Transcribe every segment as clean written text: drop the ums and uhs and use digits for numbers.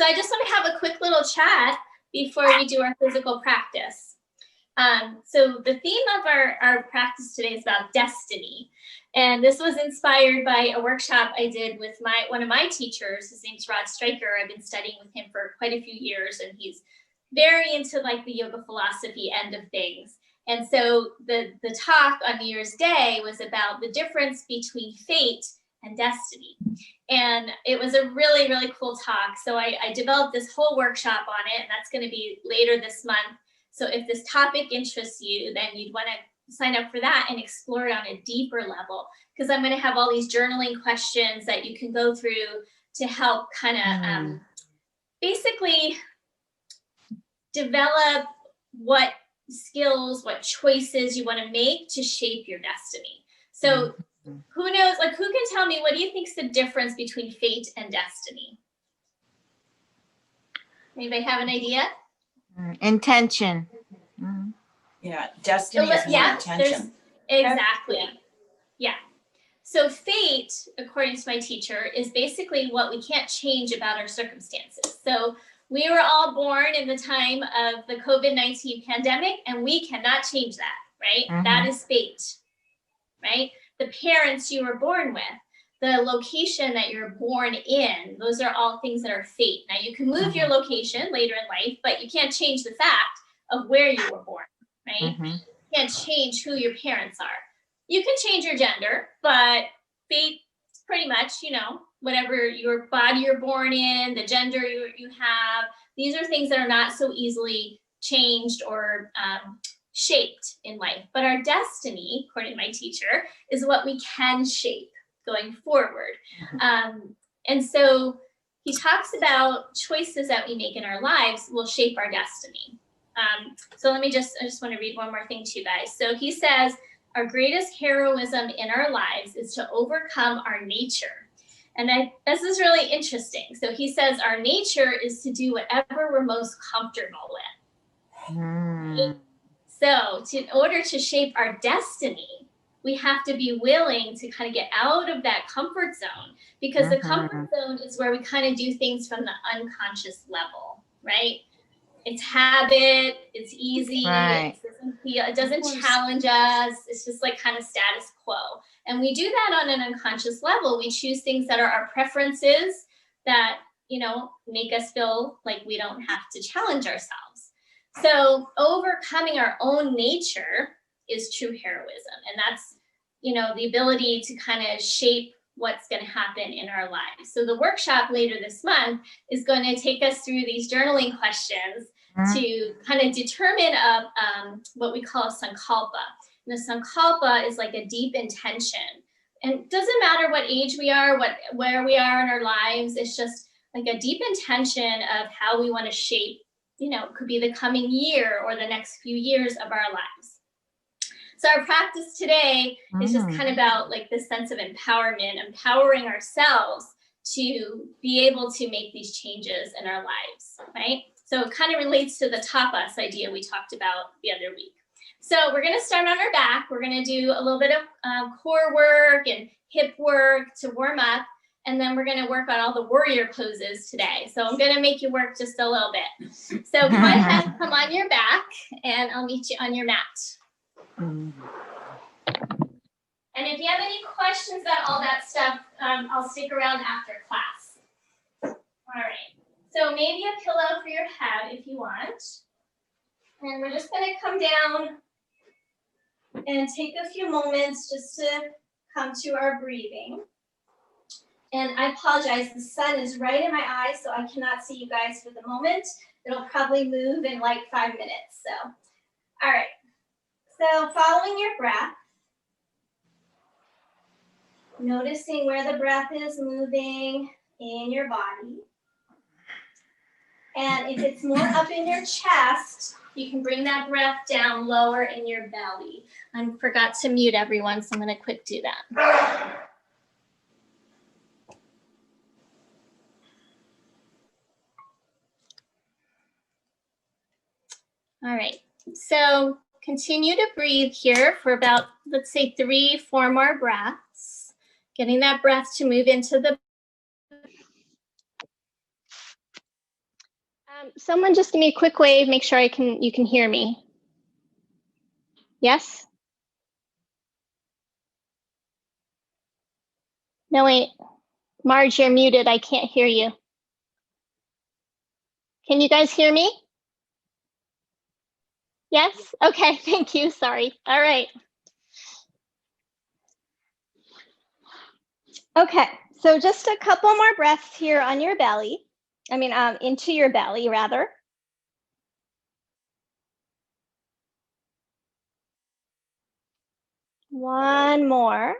So I just want to have a quick little chat before we do our physical practice. So the theme of our practice today is about destiny. And this was inspired by a workshop I did with one of my teachers. His name's Rod Stryker. I've been studying with him for quite a few years, and he's very into like the yoga philosophy end of things. And so the talk on New Year's Day was about the difference between fate and destiny. And it was a really, really cool talk. So I developed this whole workshop on it, and that's going to be later this month. So if this topic interests you, then you'd want to sign up for that and explore it on a deeper level, because I'm going to have all these journaling questions that you can go through to help kind of basically develop what skills, what choices you want to make to shape your destiny. So who knows, like, who can tell me, what do you think is the difference between fate and destiny? Anybody have an idea? Intention. Yeah, destiny is more intention. Exactly. Yeah. So fate, according to my teacher, is basically what we can't change about our circumstances. So we were all born in the time of the COVID-19 pandemic, and we cannot change that, right? That is fate, right? The parents you were born with, the location that you're born in, those are all things that are fate. Now, you can move your location later in life, but you can't change the fact of where you were born, right? You can't change who your parents are. You can change your gender, but fate is pretty much, you know, whatever your body you're born in, the gender you have. These are things that are not so easily changed or shaped in life. But our destiny, according to my teacher, is what we can shape going forward. And so he talks about choices that we make in our lives will shape our destiny. So I just want to read one more thing to you guys. So he says, our greatest heroism in our lives is to overcome our nature. And this is really interesting. So he says our nature is to do whatever we're most comfortable with. So in order to shape our destiny, we have to be willing to kind of get out of that comfort zone, because the comfort zone is where we kind of do things from the unconscious level, right? It's habit, it's easy, it doesn't challenge us. It's just like kind of status quo. And we do that on an unconscious level. We choose things that are our preferences that, you know, make us feel like we don't have to challenge ourselves. So overcoming our own nature is true heroism. And that's, you know, the ability to kind of shape what's going to happen in our lives. So the workshop later this month is going to take us through these journaling questions to kind of determine what we call a sankalpa. And the sankalpa is like a deep intention. And it doesn't matter what age we are, where we are in our lives. It's just like a deep intention of how we want to shape, you know, it could be the coming year or the next few years of our lives. So our practice today is just kind of about like this sense of empowerment, empowering ourselves to be able to make these changes in our lives, right? So it kind of relates to the tapas idea we talked about the other week. So we're going to start on our back. We're going to do a little bit of core work and hip work to warm up. And then we're going to work on all the warrior poses today. So I'm going to make you work just a little bit. So go ahead, come on your back, and I'll meet you on your mat. And if you have any questions about all that stuff, I'll stick around after class. All right. So maybe a pillow for your head if you want. And we're just going to come down and take a few moments just to come to our breathing. And I apologize, the sun is right in my eyes, so I cannot see you guys for the moment. It'll probably move in like 5 minutes. So, all right. So following your breath, noticing where the breath is moving in your body. And if it's more up in your chest, you can bring that breath down lower in your belly. I forgot to mute everyone, so I'm going to quick do that. All right, so continue to breathe here for about, let's say, 3-4 more breaths, getting that breath to move into the Someone just give me a quick wave, make sure you can hear me. Yes? No, wait. Marge, you're muted. I can't hear you. Can you guys hear me? Yes? Okay, thank you. Sorry. All right. Okay, so just a couple more breaths here on your belly. I mean, into your belly, rather. One more.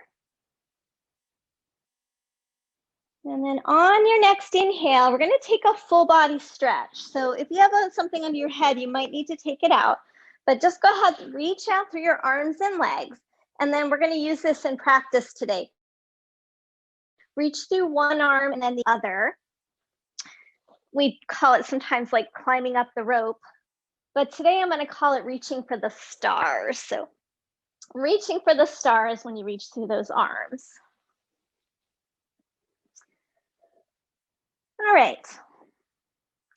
And then on your next inhale, we're going to take a full body stretch. So if you have something under your head, you might need to take it out. But just go ahead, reach out through your arms and legs. And then we're going to use this in practice today. Reach through one arm and then the other. We call it sometimes like climbing up the rope. But today I'm going to call it reaching for the stars. So reaching for the stars when you reach through those arms. All right.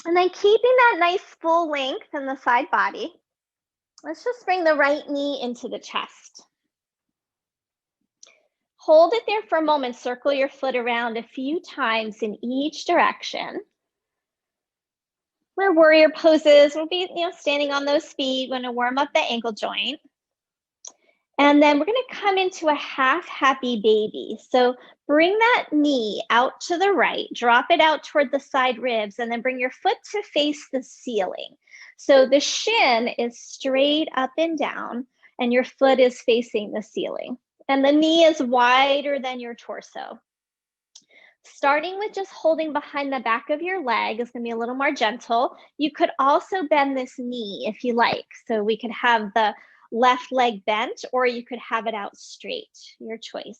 And then keeping that nice full length in the side body, let's just bring the right knee into the chest. Hold it there for a moment. Circle your foot around a few times in each direction. Where warrior poses, we'll be standing on those feet. We're going to warm up the ankle joint. And then we're going to come into a half happy baby. So bring that knee out to the right, drop it out toward the side ribs, and then bring your foot to face the ceiling. So the shin is straight up and down, and your foot is facing the ceiling. And the knee is wider than your torso. Starting with just holding behind the back of your leg is going to be a little more gentle. You could also bend this knee if you like. So we could have the left leg bent, or you could have it out straight, your choice.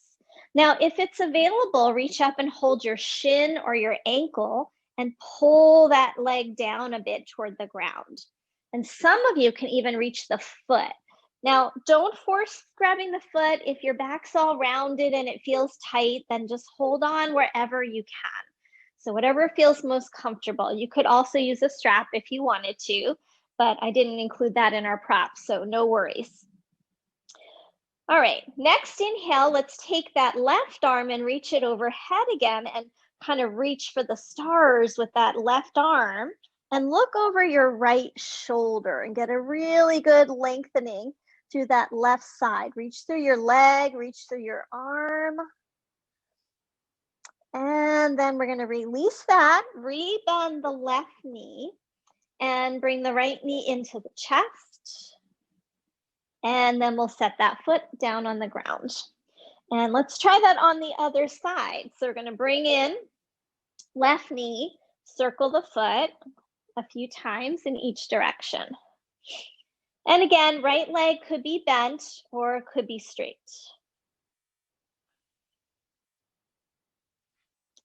Now, if it's available, reach up and hold your shin or your ankle and pull that leg down a bit toward the ground. And some of you can even reach the foot. Now, don't force grabbing the foot. If your back's all rounded and it feels tight, then just hold on wherever you can. So whatever feels most comfortable. You could also use a strap if you wanted to, but I didn't include that in our props, so no worries. All right, next inhale, let's take that left arm and reach it overhead again and kind of reach for the stars with that left arm, and look over your right shoulder and get a really good lengthening through that left side. Reach through your leg, reach through your arm. And then we're going to release that, rebend the left knee, and bring the right knee into the chest. And then we'll set that foot down on the ground. And let's try that on the other side. So we're going to bring in left knee, circle the foot a few times in each direction. And again, right leg could be bent or it could be straight.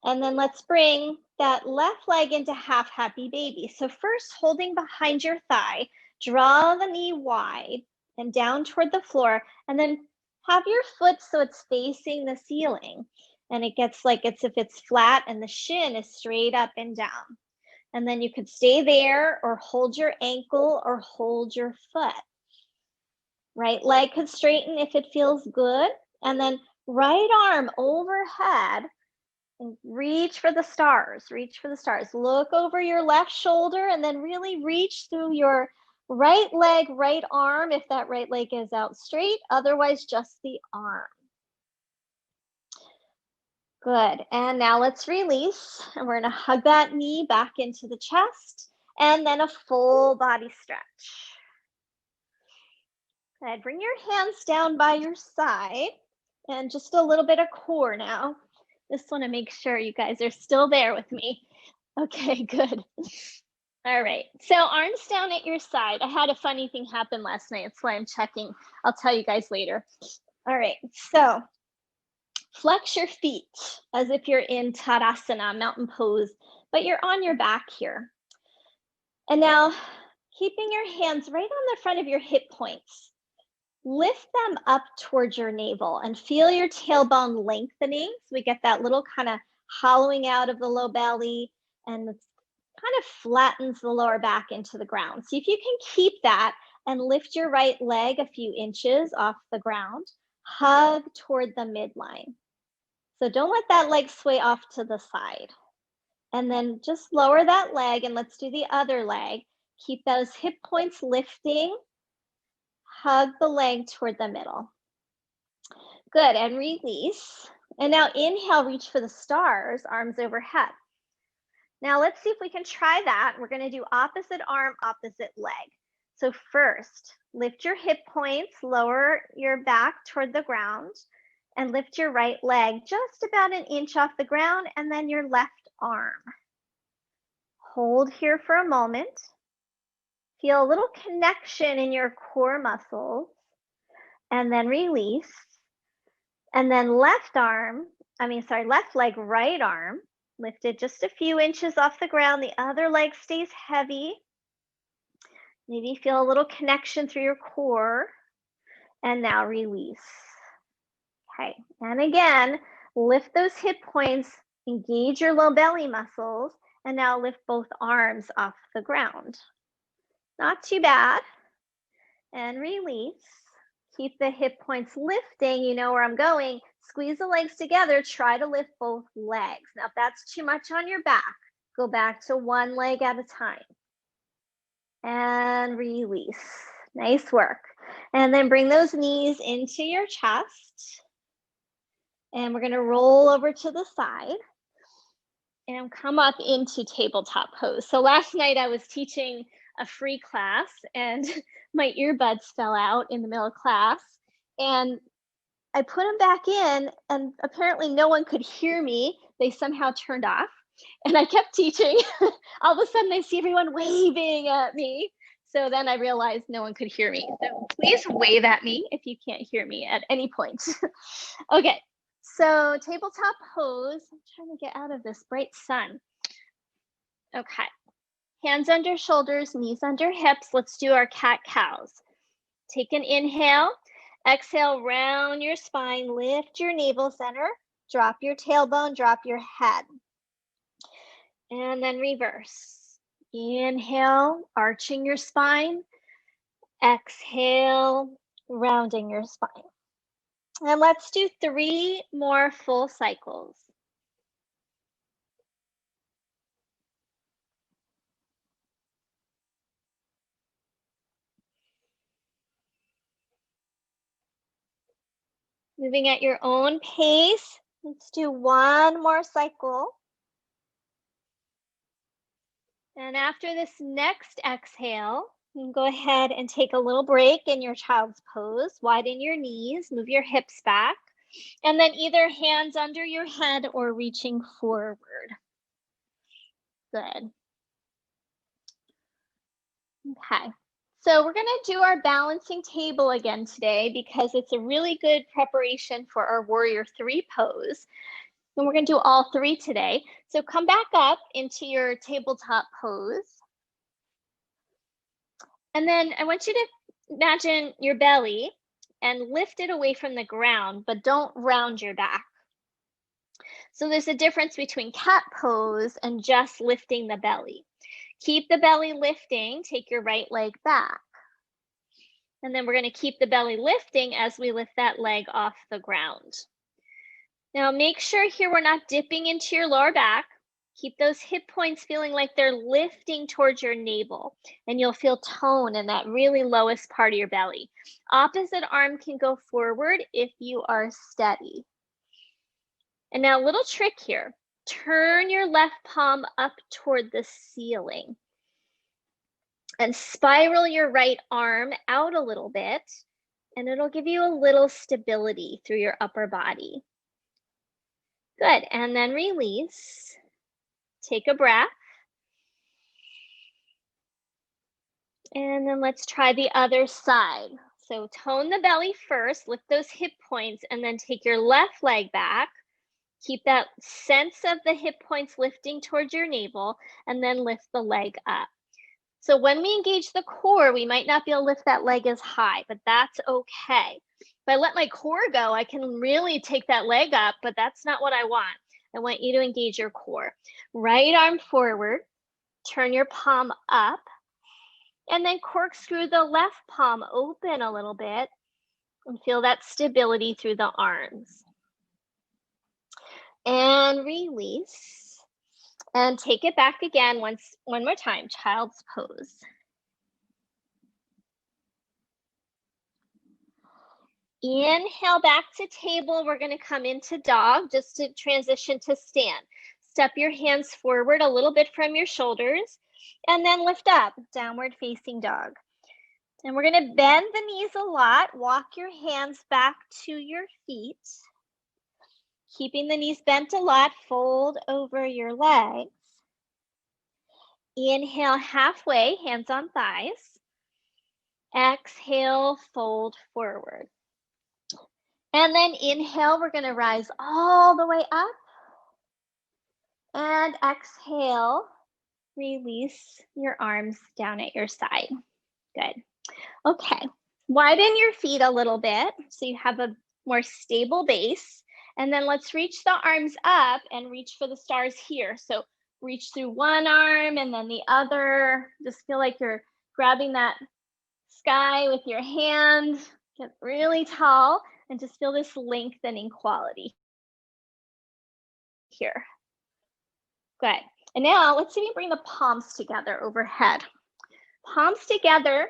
And then let's bring that left leg into half happy baby. So first, holding behind your thigh, draw the knee wide and down toward the floor, and then have your foot so it's facing the ceiling. And it gets like it's if it's flat and the shin is straight up and down. And then you could stay there or hold your ankle or hold your foot. Right leg could straighten if it feels good. And then right arm overhead and reach for the stars, reach for the stars. Look over your left shoulder and then really reach through your right leg, right arm, if that right leg is out straight, otherwise just the arm. Good, and now let's release, and we're gonna hug that knee back into the chest, and then a full body stretch. Good, bring your hands down by your side, and just a little bit of core now. Just wanna make sure you guys are still there with me. Okay, good. All right, so arms down at your side. I had a funny thing happen last night, that's why I'm checking. I'll tell you guys later. All right, so flex your feet as if you're in Tadasana, mountain pose, but you're on your back here. And now, keeping your hands right on the front of your hip points, lift them up towards your navel and feel your tailbone lengthening. So we get that little kind of hollowing out of the low belly and kind of flattens the lower back into the ground. See if you can keep that and lift your right leg a few inches off the ground. Hug toward the midline. So don't let that leg sway off to the side. And then just lower that leg and let's do the other leg. Keep those hip points lifting. Hug the leg toward the middle. Good, and release. And now inhale, reach for the stars, arms overhead. Now let's see if we can try that. We're gonna do opposite arm, opposite leg. So first, lift your hip points, lower your back toward the ground, and lift your right leg just about an inch off the ground, and then your left arm. Hold here for a moment. Feel a little connection in your core muscles, and then release. And then left leg, right arm, lifted just a few inches off the ground. The other leg stays heavy. Maybe feel a little connection through your core. And now release. Okay, and again, lift those hip points, engage your low belly muscles, and now lift both arms off the ground. Not too bad. And release. Keep the hip points lifting. You know where I'm going. Squeeze the legs together. Try to lift both legs. Now, if that's too much on your back, go back to one leg at a time. And release. Nice work. And then bring those knees into your chest. And we're going to roll over to the side and come up into tabletop pose. So last night I was teaching a free class and my earbuds fell out in the middle of class, and I put them back in, and apparently no one could hear me. They somehow turned off, and I kept teaching. All of a sudden I see everyone waving at me. So then I realized no one could hear me. So please wave at me if you can't hear me at any point. Okay, so tabletop pose. I'm trying to get out of this bright sun. Okay. Hands under shoulders, knees under hips. Let's do our cat-cows. Take an inhale. Exhale, round your spine. Lift your navel center. Drop your tailbone, drop your head. And then reverse. Inhale, arching your spine. Exhale, rounding your spine. And let's do 3 more full cycles. Moving at your own pace. Let's do 1 more cycle. And after this next exhale, you can go ahead and take a little break in your child's pose. Widen your knees, move your hips back, and then either hands under your head or reaching forward. Good. Okay. So we're going to do our balancing table again today because it's a really good preparation for our Warrior 3 pose. And we're going to do all 3 today. So come back up into your tabletop pose. And then I want you to imagine your belly and lift it away from the ground, but don't round your back. So there's a difference between cat pose and just lifting the belly. Keep the belly lifting, take your right leg back. And then we're going to keep the belly lifting as we lift that leg off the ground. Now make sure here we're not dipping into your lower back. Keep those hip points feeling like they're lifting towards your navel, and you'll feel tone in that really lowest part of your belly. Opposite arm can go forward if you are steady. And now a little trick here. Turn your left palm up toward the ceiling and spiral your right arm out a little bit, and it'll give you a little stability through your upper body. Good, and then release. Take a breath. And then let's try the other side. So tone the belly first, lift those hip points, and then take your left leg back. Keep that sense of the hip points lifting towards your navel, and then lift the leg up. So when we engage the core, we might not be able to lift that leg as high, but that's okay. If I let my core go, I can really take that leg up, but that's not what I want. I want you to engage your core. Right arm forward, Turn your palm up and then corkscrew the left palm open a little bit and feel that stability through the arms. And release. And take it back again one more time, child's pose. Inhale back to table. We're going to come into dog just to transition to stand. Step your hands forward a little bit from your shoulders and then lift up, downward facing dog. And we're going to bend the knees a lot. Walk your hands back to your feet. Keeping the knees bent a lot, fold over your legs. Inhale halfway, hands on thighs. Exhale, fold forward. And then inhale, we're going to rise all the way up. And exhale, release your arms down at your side. Good. Okay, widen your feet a little bit so you have a more stable base. And then let's reach the arms up and reach for the stars here. So reach through one arm and then the other. Just feel like you're grabbing that sky with your hand. Get really tall and just feel this lengthening quality here. Good. And now let's see if we bring the palms together overhead. Palms together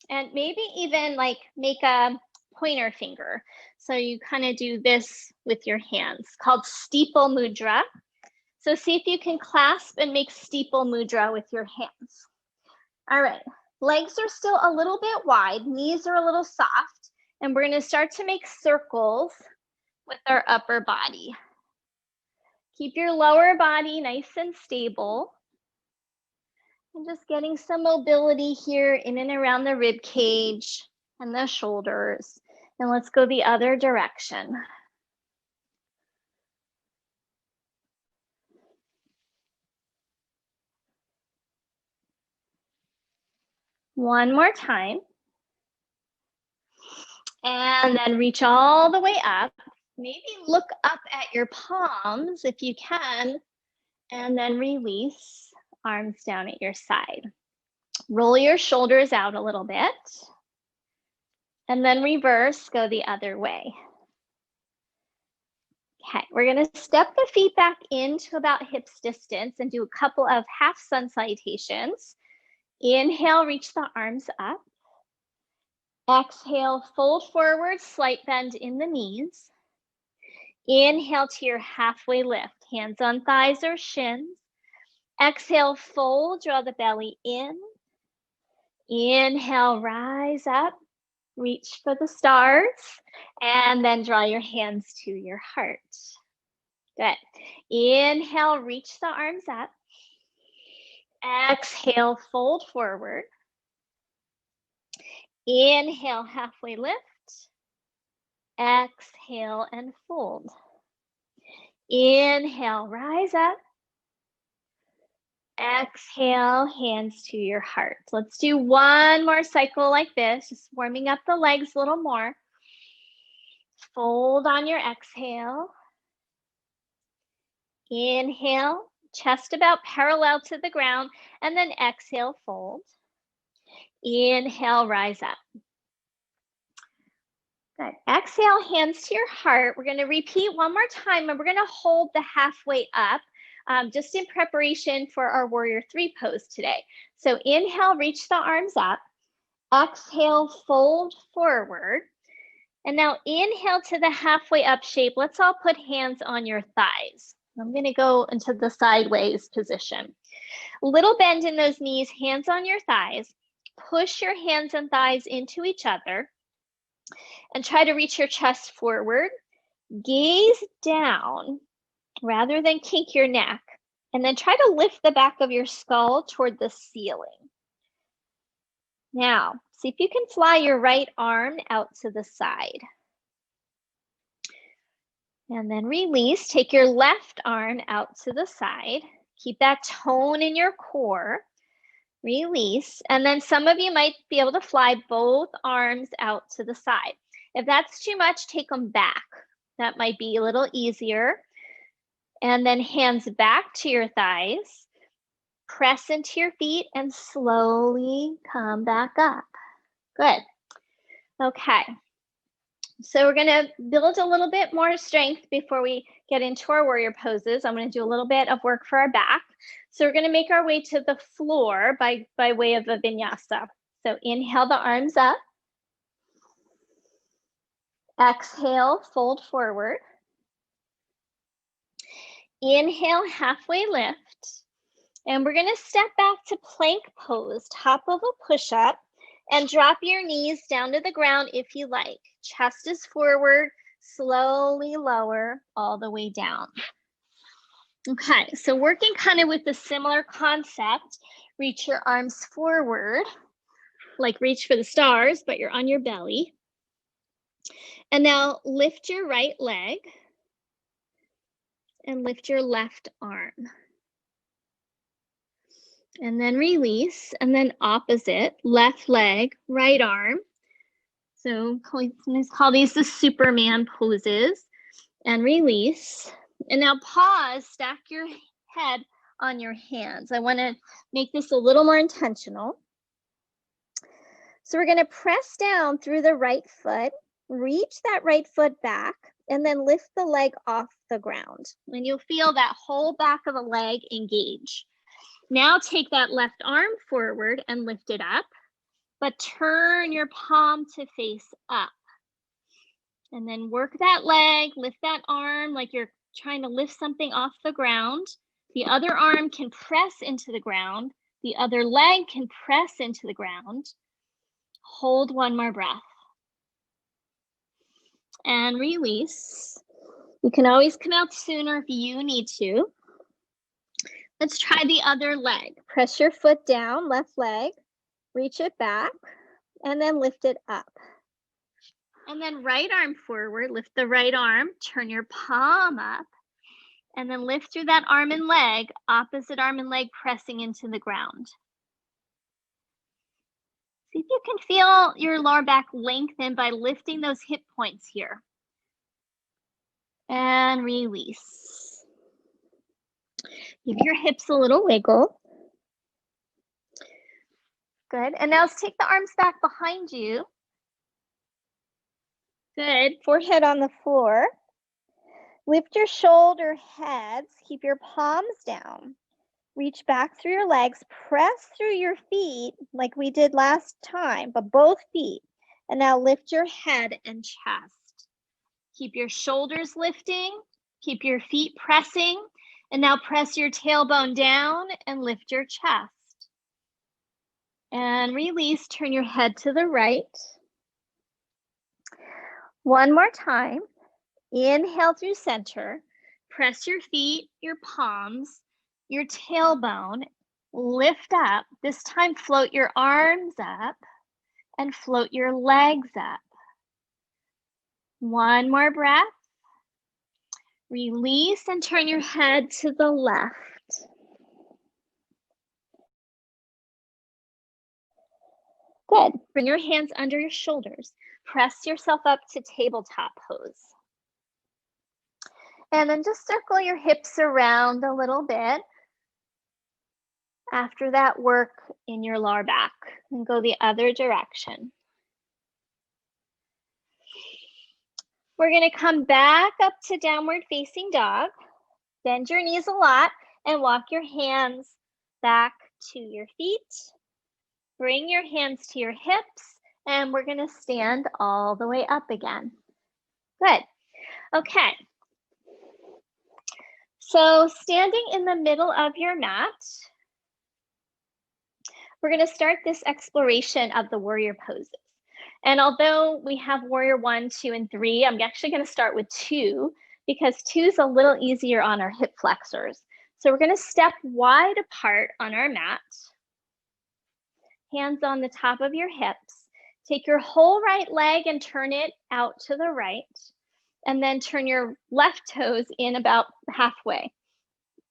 and maybe even like make a pointer finger. So you kind of do this with your hands, called steeple mudra. So see if you can clasp and make steeple mudra with your hands. All right, legs are still a little bit wide, knees are a little soft, and we're going to start to make circles with our upper body. Keep your lower body nice and stable. And just getting some mobility here in and around the rib cage and the shoulders. And let's go the other direction. One more time. And then reach all the way up. Maybe look up at your palms if you can. And then release, arms down at your side. Roll your shoulders out a little bit. And then reverse, go the other way. Okay, we're going to step the feet back into about hips distance and do a couple of half sun salutations. Inhale, reach the arms up. Exhale, fold forward, slight bend in the knees. Inhale to your halfway lift, hands on thighs or shins. Exhale, fold, draw the belly in. Inhale, rise up. Reach for the stars and then draw your hands to your heart. Good. Inhale, reach the arms up. Exhale, fold forward. Inhale, halfway lift. Exhale and fold. Inhale, rise up. Exhale, hands to your heart. Let's do one more cycle like this, just warming up the legs a little more. Fold on your exhale. Inhale, chest about parallel to the ground, and then exhale, fold. Inhale, rise up. Good. Exhale, hands to your heart. We're going to repeat one more time, and we're going to hold the halfway up. Just in preparation for our warrior 3 pose today. So inhale, reach the arms up. Exhale, fold forward. And now inhale to the halfway up shape. Let's all put hands on your thighs. I'm going to go into the sideways position. Little bend in those knees, hands on your thighs. Push your hands and thighs into each other. And try to reach your chest forward. Gaze down rather than kink your neck, and then try to lift the back of your skull toward the ceiling. Now, see if you can fly your right arm out to the side. And then release, take your left arm out to the side. Keep that tone in your core. Release, and then some of you might be able to fly both arms out to the side. If that's too much, take them back. That might be a little easier. And then hands back to your thighs. Press into your feet and slowly come back up. Good. Okay. So we're going to build a little bit more strength before we get into our warrior poses. I'm going to do a little bit of work for our back. So we're going to make our way to the floor by way of a vinyasa. So inhale the arms up. Exhale, fold forward. Inhale, halfway lift. And we're going to step back to plank pose, top of a push-up, and drop your knees down to the ground if you like. Chest is forward, slowly lower all the way down. Okay, so working kind of with a similar concept, reach your arms forward, like reach for the stars, but you're on your belly. And now lift your right leg and lift your left arm. And then release, and then opposite, left leg, right arm. So let's call these the Superman poses. And release. And now pause, stack your head on your hands. I want to make this a little more intentional. So we're going to press down through the right foot, reach that right foot back, and then lift the leg off the ground. And you'll feel that whole back of the leg engage. Now take that left arm forward and lift it up, but turn your palm to face up. And then work that leg, lift that arm like you're trying to lift something off the ground. The other arm can press into the ground. The other leg can press into the ground. Hold one more breath. And release. You can always come out sooner if you need to. Let's try the other leg. Press your foot down, left leg, reach it back, and then lift it up. And then right arm forward, lift the right arm, turn your palm up, and then lift through that arm and leg, opposite arm and leg pressing into the ground. See if you can feel your lower back lengthen by lifting those hip points here. And release. Give your hips a little wiggle. Good. And now let's take the arms back behind you. Good. Forehead on the floor. Lift your shoulder heads. Keep your palms down. Reach back through your legs. Press through your feet like we did last time, but both feet. And now lift your head and chest. Keep your shoulders lifting. Keep your feet pressing. And now press your tailbone down and lift your chest. And release, turn your head to the right. One more time. Inhale through center. Press your feet, your palms, your tailbone. Lift up. This time float your arms up and float your legs up. One more breath. Release and turn your head to the left. Good. Bring your hands under your shoulders. Press yourself up to tabletop pose. And then just circle your hips around a little bit. After that, work in your lower back and go the other direction. We're going to come back up to downward facing dog. Bend your knees a lot and walk your hands back to your feet. Bring your hands to your hips, and we're going to stand all the way up again. Good. Okay. So standing in the middle of your mat, we're going to start this exploration of the warrior poses. And although we have warrior 1, 2, and 3, I'm actually going to start with 2 because 2 is a little easier on our hip flexors. So we're going to step wide apart on our mat. Hands on the top of your hips. Take your whole right leg and turn it out to the right. And then turn your left toes in about halfway.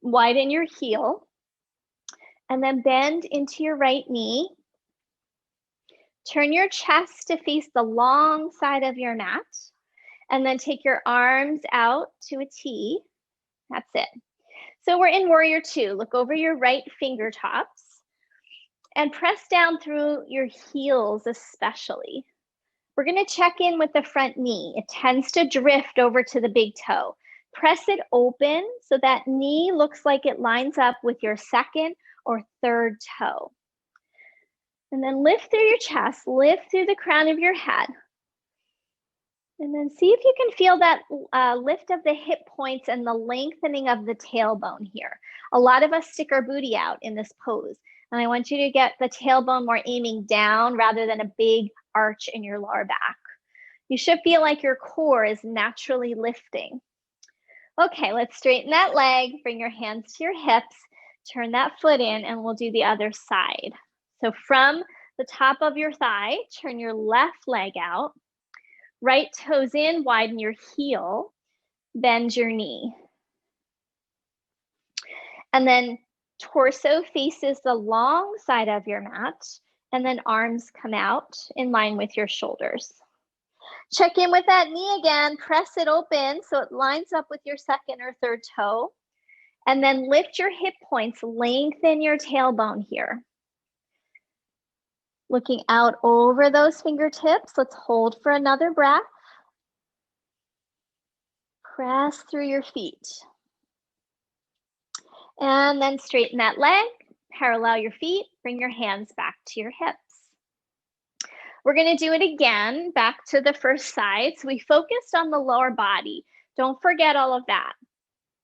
Widen your heel. And then bend into your right knee. Turn your chest to face the long side of your mat. And then take your arms out to a T. That's it. So we're in warrior two. Look over your right finger tops and press down through your heels especially. We're going to check in with the front knee. It tends to drift over to the big toe. Press it open so that knee looks like it lines up with your second or third toe. And then lift through your chest, lift through the crown of your head. And then see if you can feel that lift of the hip points and the lengthening of the tailbone here. A lot of us stick our booty out in this pose. And I want you to get the tailbone more aiming down rather than a big arch in your lower back. You should feel like your core is naturally lifting. Okay, let's straighten that leg, bring your hands to your hips, turn that foot in, and we'll do the other side. So from the top of your thigh, turn your left leg out, right toes in, widen your heel, bend your knee. And then torso faces the long side of your mat, and then arms come out in line with your shoulders. Check in with that knee again, press it open so it lines up with your second or third toe. And then lift your hip points, lengthen your tailbone here. Looking out over those fingertips, let's hold for another breath. Press through your feet. And then straighten that leg, parallel your feet, bring your hands back to your hips. We're going to do it again, back to the first side. So we focused on the lower body. Don't forget all of that.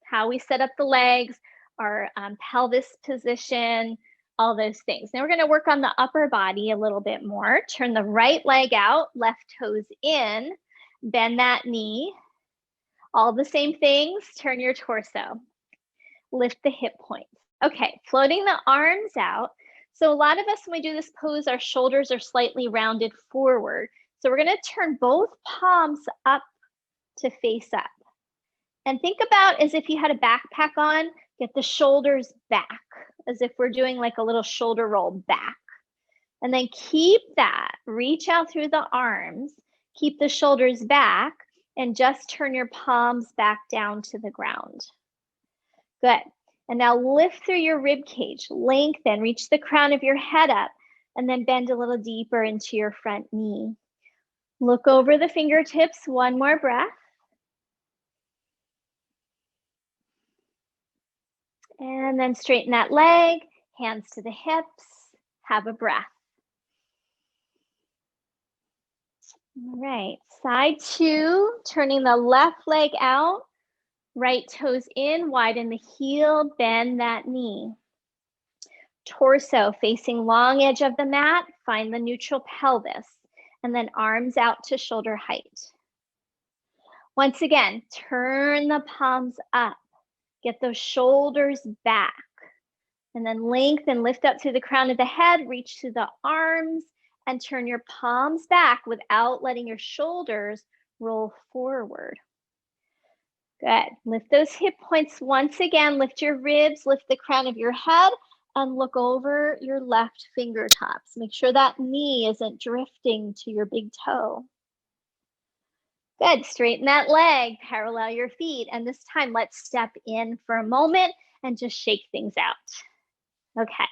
How we set up the legs, our pelvis position, all those things. Now we're going to work on the upper body a little bit more. Turn the right leg out, left toes in, bend that knee. All the same things, turn your torso. Lift the hip points. Okay, floating the arms out. So a lot of us, when we do this pose, our shoulders are slightly rounded forward. So we're going to turn both palms up to face up. And think about as if you had a backpack on, get the shoulders back, as if we're doing like a little shoulder roll back. And then keep that, reach out through the arms, keep the shoulders back, and just turn your palms back down to the ground. Good. And now lift through your rib cage, lengthen, reach the crown of your head up, and then bend a little deeper into your front knee. Look over the fingertips, one more breath. And then straighten that leg, hands to the hips, have a breath. All right, side two, turning the left leg out, right toes in, widen the heel, bend that knee. Torso facing long edge of the mat, find the neutral pelvis, and then arms out to shoulder height. Once again, turn the palms up, get those shoulders back, and then lengthen, lift up to the crown of the head, reach to the arms, and turn your palms back without letting your shoulders roll forward. Good. Lift those hip points once again. Lift your ribs, lift the crown of your head, and look over your left finger tops. Make sure that knee isn't drifting to your big toe. Good. Straighten that leg, parallel your feet, and this time let's step in for a moment and just shake things out. Okay.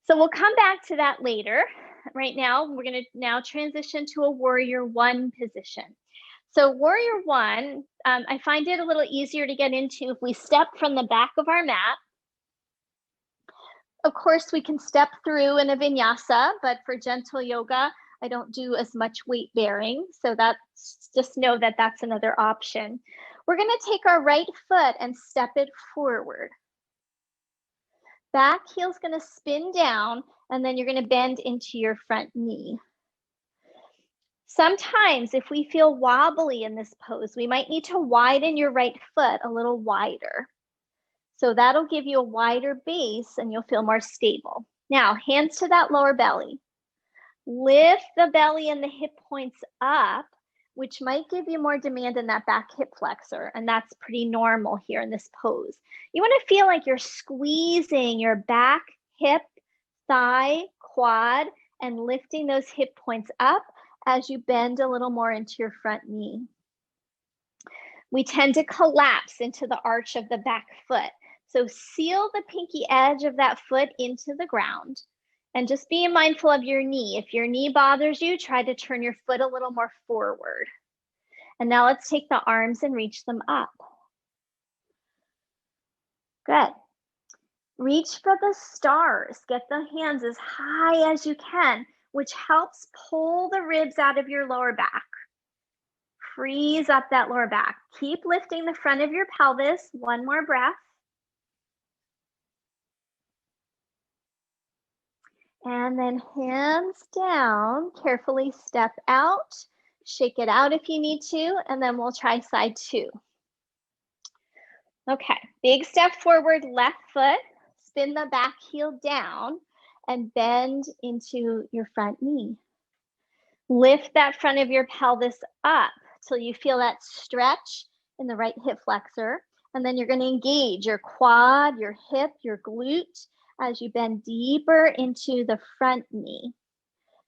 So we'll come back to that later. Right now, we're going to now transition to a warrior one position. So warrior one, I find it a little easier to get into if we step from the back of our mat. Of course, we can step through in a vinyasa, but for gentle yoga, I don't do as much weight bearing. So that's just know that that's another option. We're going to take our right foot and step it forward. Back heel's going to spin down, and then you're going to bend into your front knee. Sometimes if we feel wobbly in this pose, we might need to widen your right foot a little wider. So that'll give you a wider base and you'll feel more stable. Now, hands to that lower belly. Lift the belly and the hip points up, which might give you more demand in that back hip flexor, and that's pretty normal here in this pose. You want to feel like you're squeezing your back, hip, thigh, quad, and lifting those hip points up as you bend a little more into your front knee. We tend to collapse into the arch of the back foot. So seal the pinky edge of that foot into the ground. And just be mindful of your knee. If your knee bothers you, try to turn your foot a little more forward. And now let's take the arms and reach them up. Good. Reach for the stars. Get the hands as high as you can, which helps pull the ribs out of your lower back. Freeze up that lower back. Keep lifting the front of your pelvis. One more breath. And then hands down, carefully step out, shake it out if you need to, and then we'll try side two. Okay, big step forward, left foot, spin the back heel down and bend into your front knee. Lift that front of your pelvis up till you feel that stretch in the right hip flexor. And then you're going to engage your quad, your hip, your glute as you bend deeper into the front knee.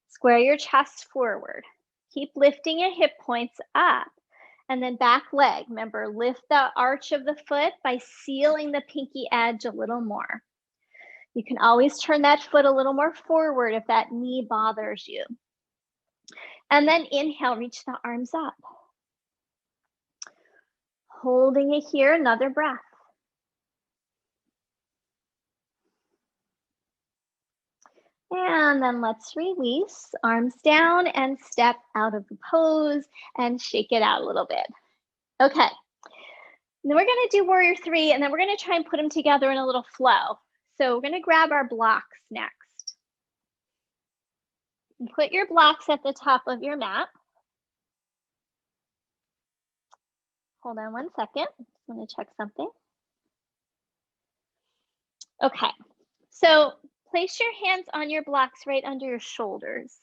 Square your chest forward. Keep lifting your hip points up. And then back leg. Remember, lift the arch of the foot by sealing the pinky edge a little more. You can always turn that foot a little more forward if that knee bothers you. And then inhale, reach the arms up. Holding it here, another breath. And then let's release, arms down and step out of the pose and shake it out a little bit. Okay, then we're gonna do warrior three and then we're gonna try and put them together in a little flow. So we're gonna grab our blocks next. And put your blocks at the top of your mat. Hold on one second, I wanna check something. Okay, so place your hands on your blocks right under your shoulders.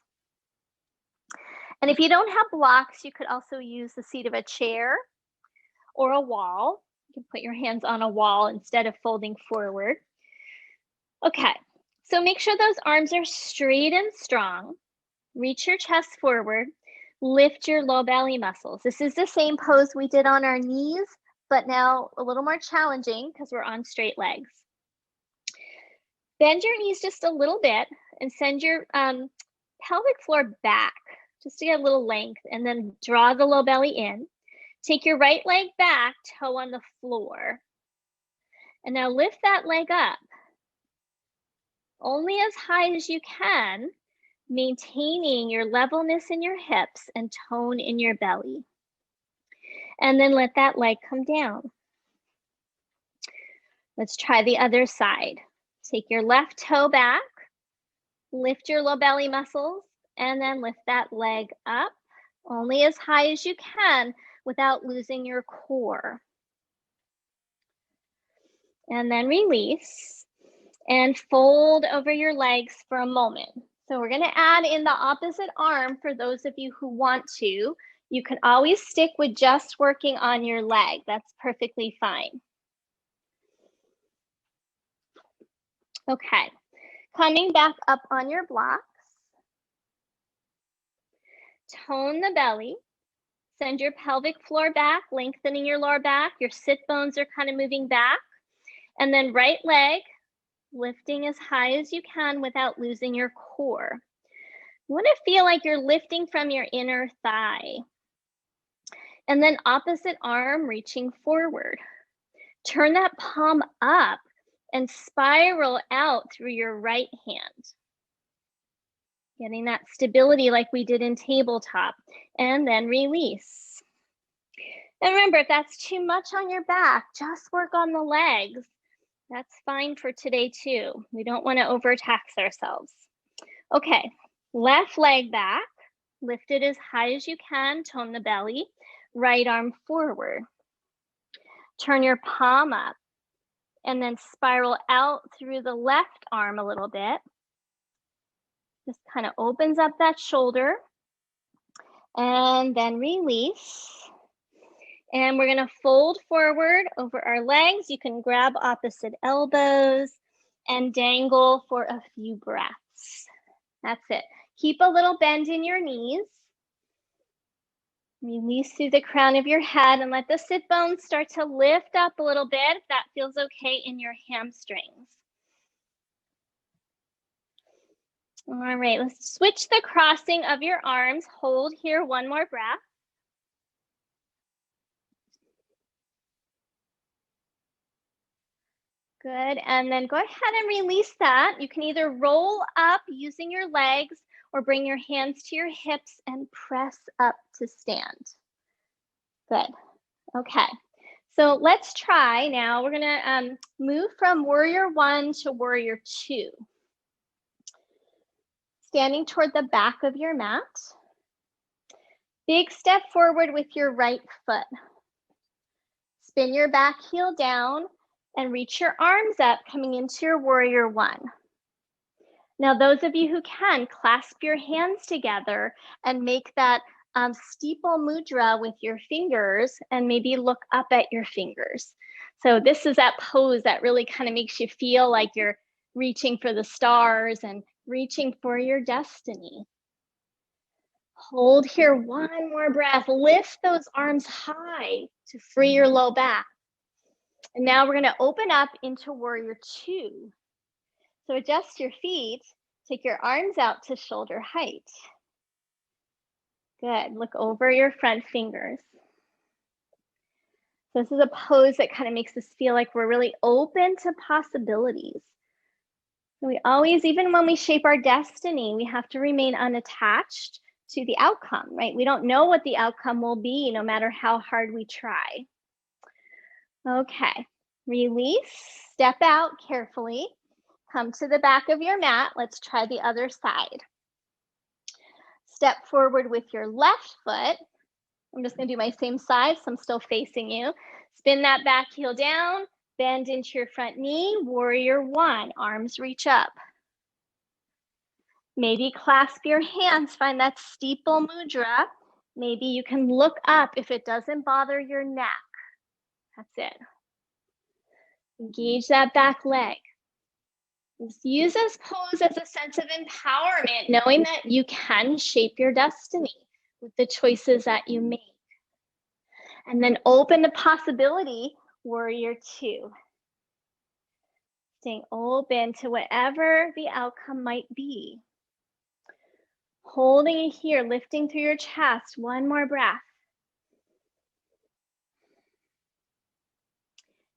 And if you don't have blocks, you could also use the seat of a chair or a wall. You can put your hands on a wall instead of folding forward. Okay, so make sure those arms are straight and strong. Reach your chest forward. Lift your low belly muscles. This is the same pose we did on our knees, but now a little more challenging because we're on straight legs. Bend your knees just a little bit and send your pelvic floor back just to get a little length, and then draw the low belly in. Take your right leg back, toe on the floor. And now lift that leg up. Only as high as you can, maintaining your levelness in your hips and tone in your belly. And then let that leg come down. Let's try the other side. Take your left toe back, lift your low belly muscles, and then lift that leg up only as high as you can without losing your core. And then release and fold over your legs for a moment. So we're gonna add in the opposite arm for those of you who want to. You can always stick with just working on your leg. That's perfectly fine. Okay, coming back up on your blocks. Tone the belly. Send your pelvic floor back, lengthening your lower back. Your sit bones are kind of moving back. And then right leg, lifting as high as you can without losing your core. You want to feel like you're lifting from your inner thigh. And then opposite arm reaching forward. Turn that palm up and spiral out through your right hand. Getting that stability like we did in tabletop. And then release. And remember, if that's too much on your back, just work on the legs. That's fine for today too. We don't want to overtax ourselves. Okay, left leg back. Lift it as high as you can. Tone the belly. Right arm forward. Turn your palm up. And then spiral out through the left arm a little bit. Just kind of opens up that shoulder. And then release. And we're gonna fold forward over our legs. You can grab opposite elbows and dangle for a few breaths. That's it. Keep a little bend in your knees. Release through the crown of your head and let the sit bones start to lift up a little bit if that feels okay in your hamstrings. All right, let's switch the crossing of your arms. Hold here, one more breath. Good, and then go ahead and release that. You can either roll up using your legs or bring your hands to your hips and press up to stand. Good, okay. So let's try now. We're gonna move from warrior 1 to warrior 2. Standing toward the back of your mat. Big step forward with your right foot. Spin your back heel down and reach your arms up, coming into your warrior 1. Now, those of you who can, clasp your hands together and make that steeple mudra with your fingers and maybe look up at your fingers. So this is that pose that really kind of makes you feel like you're reaching for the stars and reaching for your destiny. Hold here, one more breath. Lift those arms high to free your low back. And now we're gonna open up into warrior 2. So adjust your feet, take your arms out to shoulder height. Good, look over your front fingers. So this is a pose that kind of makes us feel like we're really open to possibilities. We always, even when we shape our destiny, we have to remain unattached to the outcome, right? We don't know what the outcome will be, no matter how hard we try. Okay, release, step out carefully. Come to the back of your mat. Let's try the other side. Step forward with your left foot. I'm just gonna do my same side, so I'm still facing you. Spin that back heel down, bend into your front knee, warrior 1, arms reach up. Maybe clasp your hands, find that steeple mudra. Maybe you can look up if it doesn't bother your neck. That's it. Engage that back leg. Just use this pose as a sense of empowerment, knowing that you can shape your destiny with the choices that you make. And then open to possibility, warrior 2. Staying open to whatever the outcome might be. Holding it here, lifting through your chest, one more breath.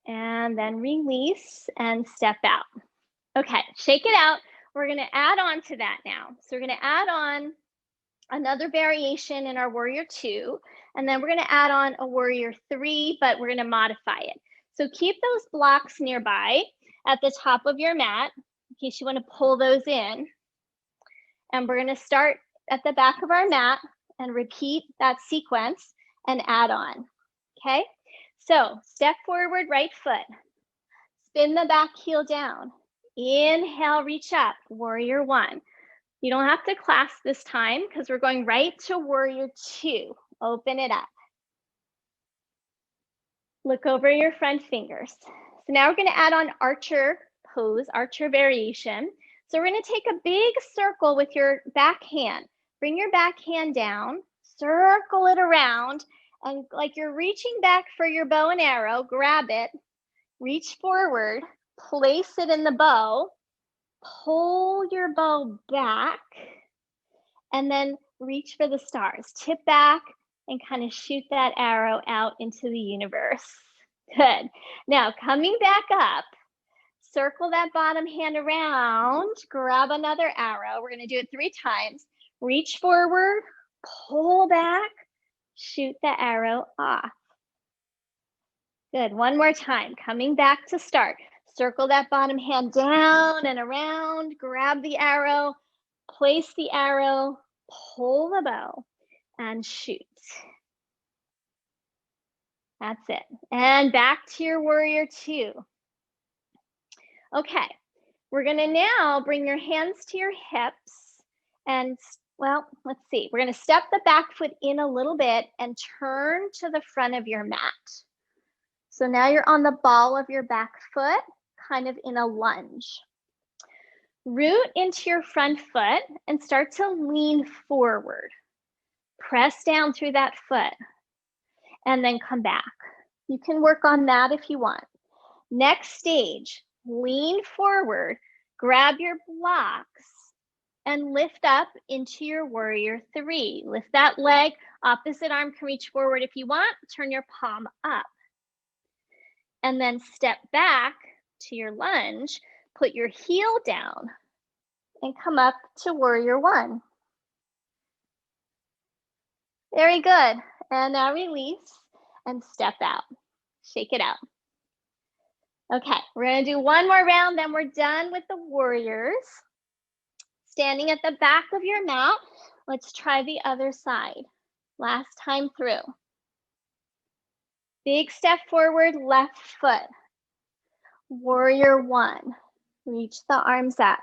And then release and step out. Okay, shake it out. We're gonna add on to that now. So we're gonna add on another variation in our warrior 2, and then we're gonna add on a warrior 3, but we're gonna modify it. So keep those blocks nearby at the top of your mat in case you wanna pull those in. And we're gonna start at the back of our mat and repeat that sequence and add on, okay? So step forward, right foot. Spin the back heel down. Inhale, reach up, warrior 1. You don't have to clasp this time because we're going right to warrior 2. Open it up. Look over your front fingers. So now we're gonna add on archer pose, archer variation. So we're gonna take a big circle with your back hand. Bring your back hand down, circle it around, and like you're reaching back for your bow and arrow, grab it, reach forward, place it in the bow, pull your bow back, and then reach for the stars. Tip back and kind of shoot that arrow out into the universe. Good. Now coming back up, circle that bottom hand around, grab another arrow. We're gonna do it 3 times. Reach forward, pull back, shoot the arrow off. Good, one more time, coming back to start. Circle that bottom hand down and around, grab the arrow, place the arrow, pull the bow, and shoot. That's it. And back to your warrior 2. Okay, we're gonna now bring your hands to your hips and, well, let's see. We're gonna step the back foot in a little bit and turn to the front of your mat. So now you're on the ball of your back foot, kind of in a lunge. Root into your front foot and start to lean forward. Press down through that foot and then come back. You can work on that if you want. Next stage, lean forward, grab your blocks and lift up into your warrior three. Lift that leg, opposite arm can reach forward if you want, turn your palm up. And then step back to your lunge, put your heel down and come up to warrior one. Very good. And now release and step out. Shake it out. Okay, we're gonna do one more round, then we're done with the warriors. Standing at the back of your mat, let's try the other side. Last time through. Big step forward, left foot. Warrior one. Reach the arms up.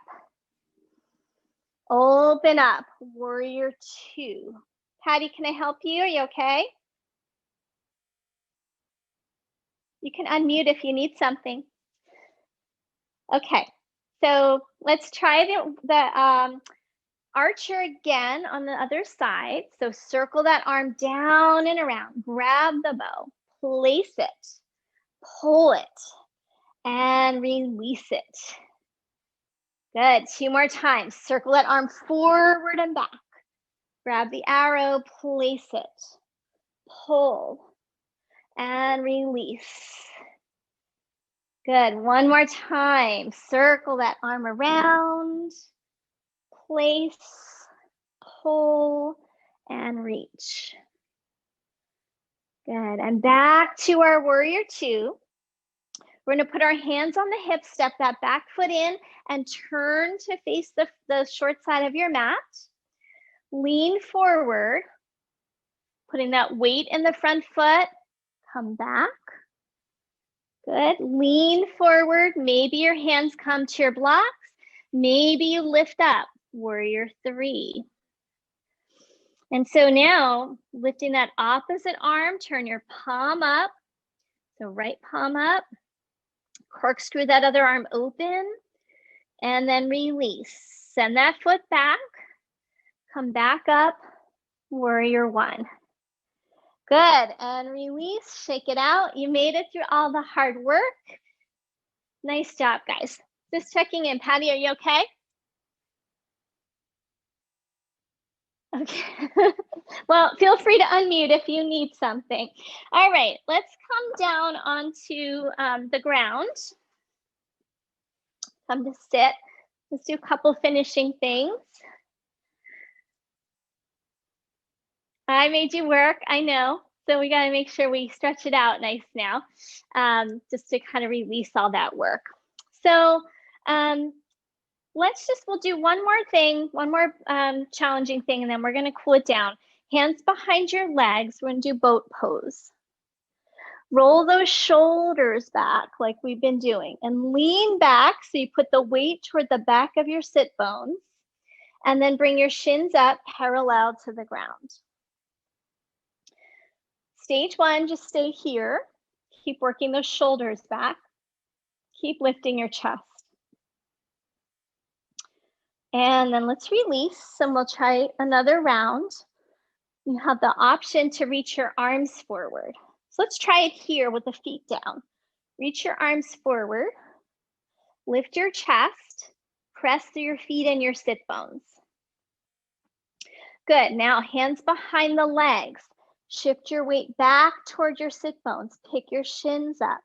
Open up, warrior two. Patty, can I help you? Are you okay? You can unmute if you need something. Okay, so let's try the archer again on the other side. So circle that arm down and around. Grab the bow, place it, pull it, and release it. Good, 2 more times. Circle that arm forward and back. Grab the arrow, place it, pull, and release. Good, 1 more time. Circle that arm around, place, pull, and reach. Good, and back to our warrior two. We're gonna put our hands on the hips, step that back foot in, and turn to face the short side of your mat. Lean forward, putting that weight in the front foot, come back. Good, lean forward, maybe your hands come to your blocks, maybe you lift up, warrior three. And so now, lifting that opposite arm, turn your palm up, so right palm up, corkscrew that other arm open, and then release. Send that foot back, come back up, warrior one. Good, and release, shake it out. You made it through all the hard work. Nice job, guys. Just checking in. Patty, are you okay? Okay. Well, feel free to unmute if you need something. All right, let's come down onto the ground. Come to sit. Let's do a couple finishing things. I made you work, I know. So we gotta make sure we stretch it out nice now, just to kind of release all that work. So we'll do one more thing, one more challenging thing, and then we're gonna cool it down. Hands behind your legs, we're gonna do boat pose. Roll those shoulders back like we've been doing and lean back so you put the weight toward the back of your sit bones and then bring your shins up parallel to the ground. Stage one, just stay here. Keep working those shoulders back. Keep lifting your chest. And then let's release and we'll try another round. You have the option to reach your arms forward. So let's try it here with the feet down. Reach your arms forward. Lift your chest. Press through your feet and your sit bones. Good, now hands behind the legs. Shift your weight back toward your sit bones. Pick your shins up.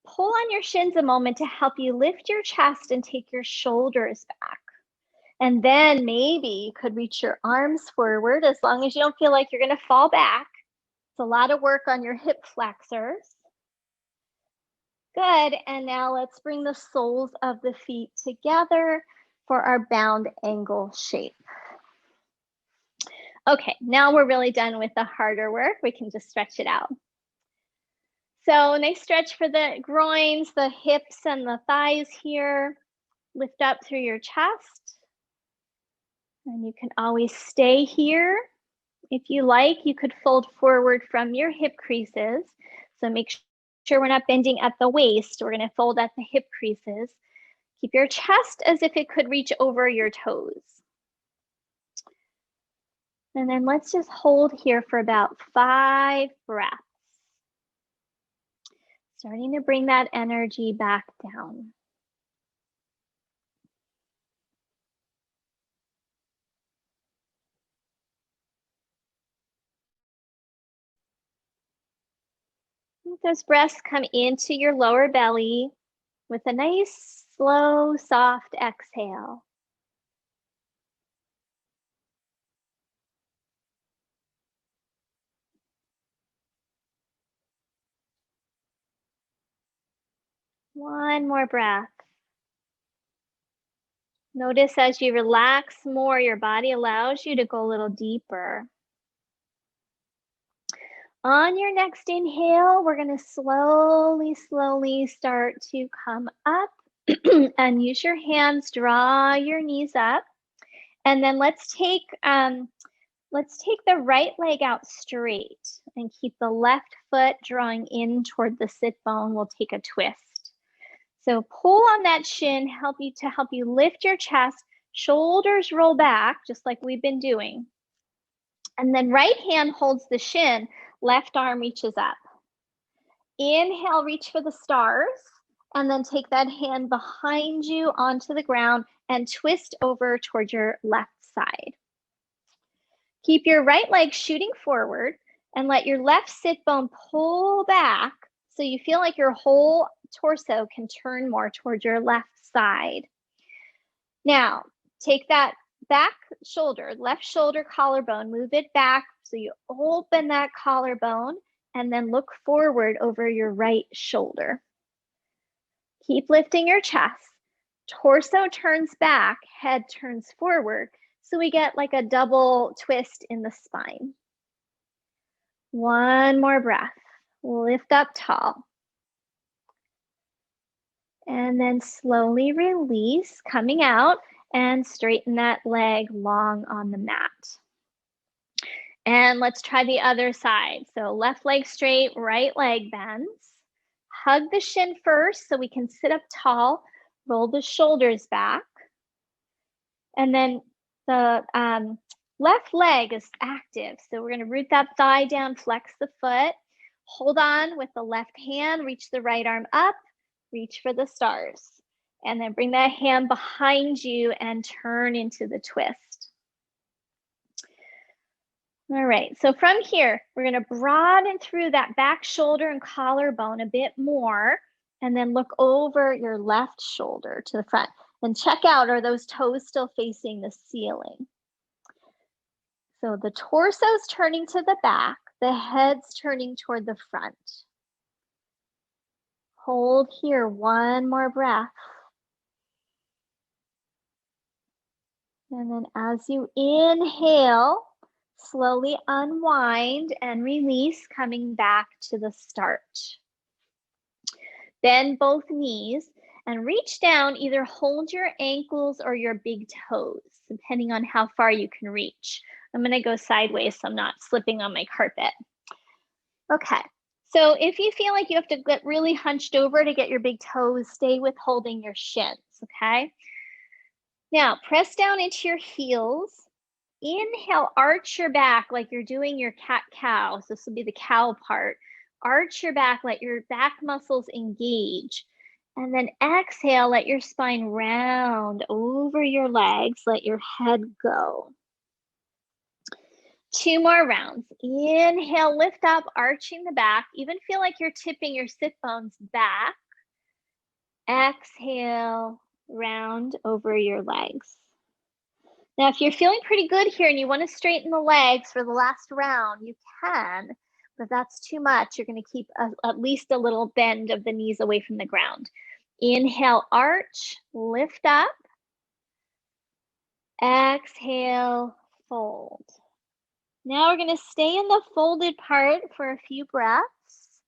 Pull on your shins a moment to help you lift your chest and take your shoulders back. And then maybe you could reach your arms forward as long as you don't feel like you're gonna fall back. It's a lot of work on your hip flexors. Good, and now let's bring the soles of the feet together for our bound angle shape. Okay, now we're really done with the harder work. We can just stretch it out. So nice stretch for the groins, the hips, and the thighs here. Lift up through your chest. And you can always stay here. If you like, you could fold forward from your hip creases. So make sure we're not bending at the waist. We're gonna fold at the hip creases. Keep your chest as if it could reach over your toes. And then let's just hold here for about 5 breaths. Starting to bring that energy back down. Let those breaths come into your lower belly with a nice, slow, soft exhale. One more breath. Notice as you relax more, your body allows you to go a little deeper. On your next inhale, we're going to slowly start to come up and use your hands, draw your knees up. And then let's take the right leg out straight and keep the left foot drawing in toward the sit bone. We'll take a twist. So pull on that shin, help you lift your chest, shoulders roll back, just like we've been doing. And then right hand holds the shin, left arm reaches up. Inhale, reach for the stars, and then take that hand behind you onto the ground and twist over towards your left side. Keep your right leg shooting forward and let your left sit bone pull back so you feel like your whole torso can turn more towards your left side. Now, take that back shoulder, left shoulder collarbone, move it back so you open that collarbone and then look forward over your right shoulder. Keep lifting your chest. Torso turns back, head turns forward. So we get like a double twist in the spine. One more breath. Lift up tall. And then slowly release, coming out, and straighten that leg long on the mat. And let's try the other side. So left leg straight, right leg bends. Hug the shin first so we can sit up tall. Roll the shoulders back. And then the left leg is active. So we're going to root that thigh down, flex the foot. Hold on with the left hand, reach the right arm up, reach for the stars. And then bring that hand behind you and turn into the twist. All right, so from here, we're going to broaden through that back shoulder and collarbone a bit more, and then look over your left shoulder to the front. And check out, are those toes still facing the ceiling? So the torso's turning to the back, the head's turning toward the front. Hold here, one more breath. And then as you inhale, slowly unwind and release, coming back to the start. Bend both knees and reach down, either hold your ankles or your big toes, depending on how far you can reach. I'm gonna go sideways so I'm not slipping on my carpet. Okay, so if you feel like you have to get really hunched over to get your big toes, stay with holding your shins, okay? Now, press down into your heels. Inhale, arch your back like you're doing your cat-cow. So this will be the cow part. Arch your back, let your back muscles engage. And then exhale, let your spine round over your legs, let your head go. 2 more rounds. Inhale, lift up, arching the back. Even feel like you're tipping your sit bones back. Exhale, round over your legs. Now, if you're feeling pretty good here and you want to straighten the legs for the last round, you can, but if that's too much, you're going to keep at least a little bend of the knees away from the ground. Inhale, arch, lift up. Exhale, fold. Now we're going to stay in the folded part for a few breaths.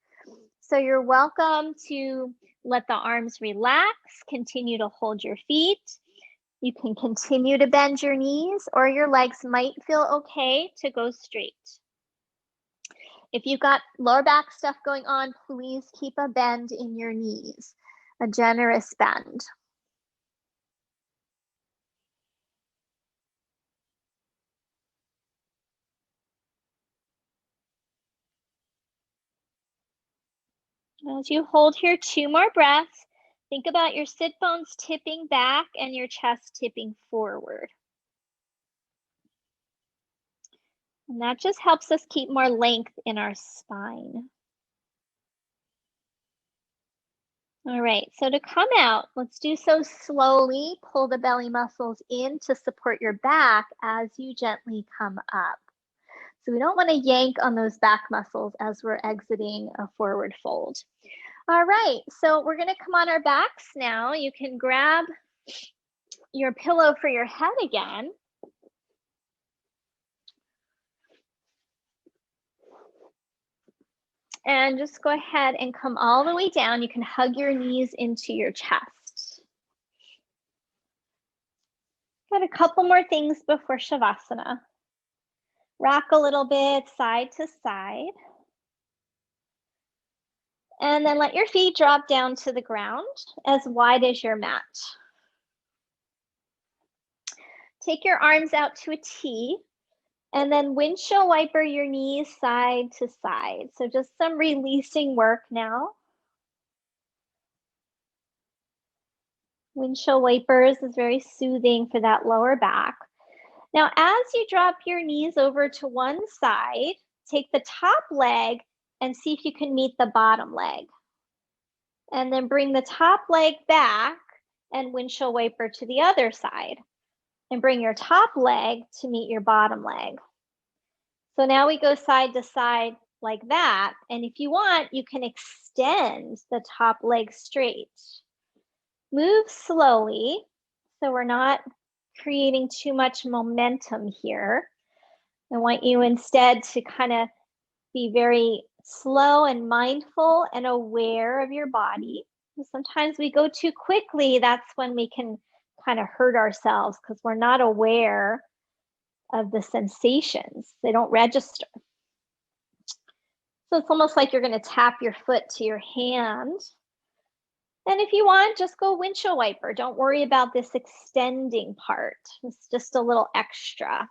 So you're welcome to let the arms relax, continue to hold your feet. You can continue to bend your knees, or your legs might feel okay to go straight. If you've got lower back stuff going on, please keep a bend in your knees, a generous bend. As you hold here, 2 more breaths. Think about your sit bones tipping back and your chest tipping forward. And that just helps us keep more length in our spine. All right, so to come out, let's do so slowly. Pull the belly muscles in to support your back as you gently come up. So we don't want to yank on those back muscles as we're exiting a forward fold. All right, so we're going to come on our backs now. You can grab your pillow for your head again. And just go ahead and come all the way down. You can hug your knees into your chest. Got a couple more things before Shavasana. Rock a little bit side to side. And then let your feet drop down to the ground as wide as your mat. Take your arms out to a T and then windshield wiper your knees side to side. So just some releasing work now. Windshield wipers is very soothing for that lower back. Now, as you drop your knees over to one side, take the top leg and see if you can meet the bottom leg. And then bring the top leg back and windshield wiper to the other side. And bring your top leg to meet your bottom leg. So now we go side to side like that. And if you want, you can extend the top leg straight. Move slowly so we're not creating too much momentum here. I want you instead to kind of be very slow and mindful and aware of your body. Sometimes we go too quickly. That's when we can kind of hurt ourselves because we're not aware of the sensations. They don't register. So it's almost like you're going to tap your foot to your hand. And if you want, just go windshield wiper. Don't worry about this extending part. It's just a little extra.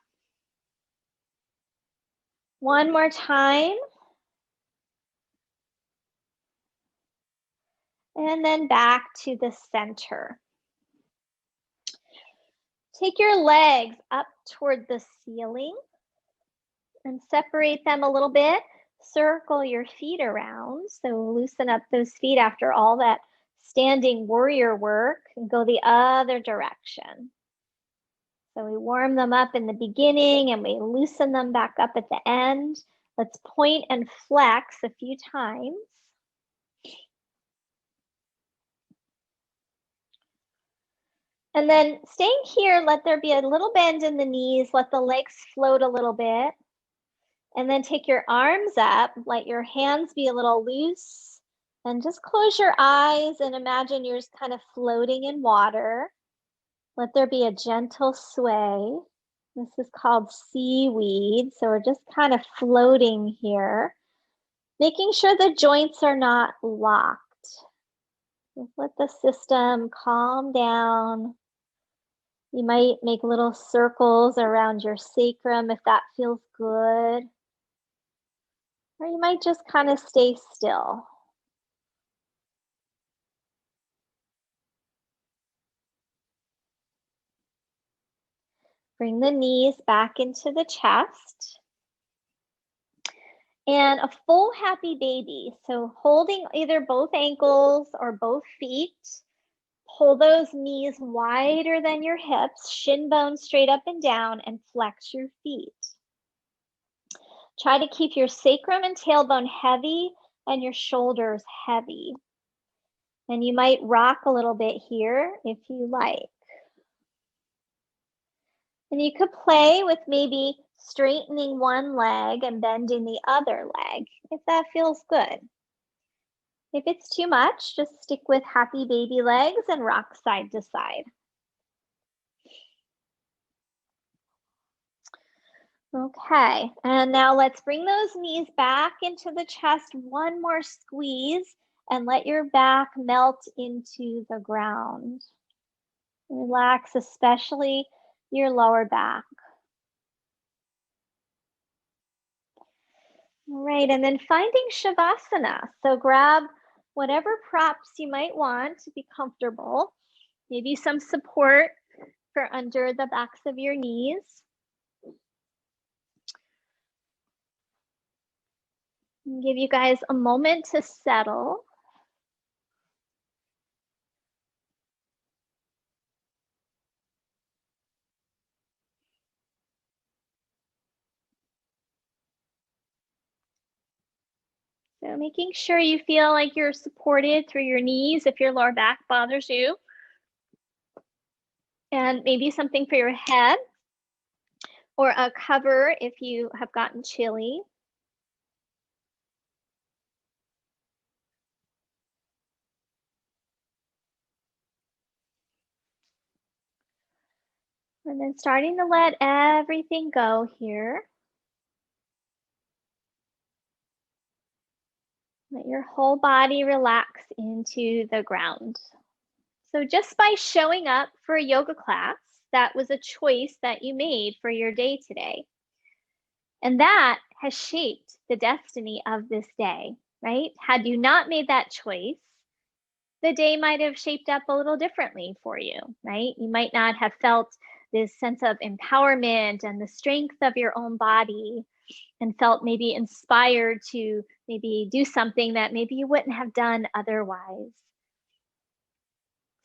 One more time. And then back to the center. Take your legs up toward the ceiling and separate them a little bit. Circle your feet around. So loosen up those feet after all that standing warrior work and go the other direction. So we warm them up in the beginning and we loosen them back up at the end. Let's point and flex a few times. And then staying here, let there be a little bend in the knees, let the legs float a little bit. And then take your arms up, let your hands be a little loose, and just close your eyes and imagine you're just kind of floating in water. Let there be a gentle sway. This is called seaweed, so we're just kind of floating here, making sure the joints are not locked. Just let the system calm down. You might make little circles around your sacrum if that feels good. Or you might just kind of stay still. Bring the knees back into the chest. And a full happy baby. So holding either both ankles or both feet. Pull those knees wider than your hips, shin bones straight up and down, and flex your feet. Try to keep your sacrum and tailbone heavy and your shoulders heavy. And you might rock a little bit here if you like. And you could play with maybe straightening one leg and bending the other leg if that feels good. If it's too much, just stick with happy baby legs and rock side to side. Okay, and now let's bring those knees back into the chest. One more squeeze and let your back melt into the ground. Relax, especially your lower back. All right, and then finding Shavasana. So grab whatever props you might want to be comfortable. Maybe some support for under the backs of your knees. And give you guys a moment to settle. So making sure you feel like you're supported through your knees if your lower back bothers you. And maybe something for your head or a cover if you have gotten chilly. And then starting to let everything go here. Let your whole body relax into the ground. So just by showing up for a yoga class, that was a choice that you made for your day today. And that has shaped the destiny of this day, right? Had you not made that choice, the day might have shaped up a little differently for you, right? You might not have felt this sense of empowerment and the strength of your own body and felt maybe inspired to maybe do something that maybe you wouldn't have done otherwise.